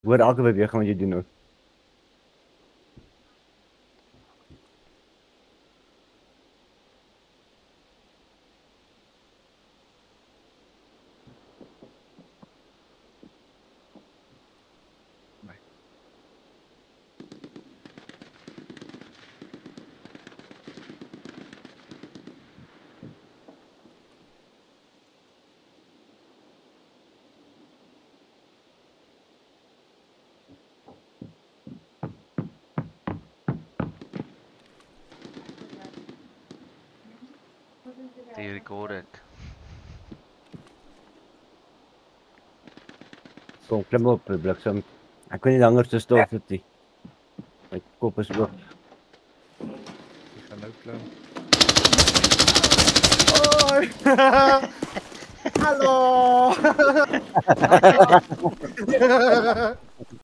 Hoor elke beweging wat jy doen ook. Die record ek. Kom, klim op, bliksem. Ek kan nie langer so stil sit nie. My kop is oop. Ek gaan nou klim. Hallo!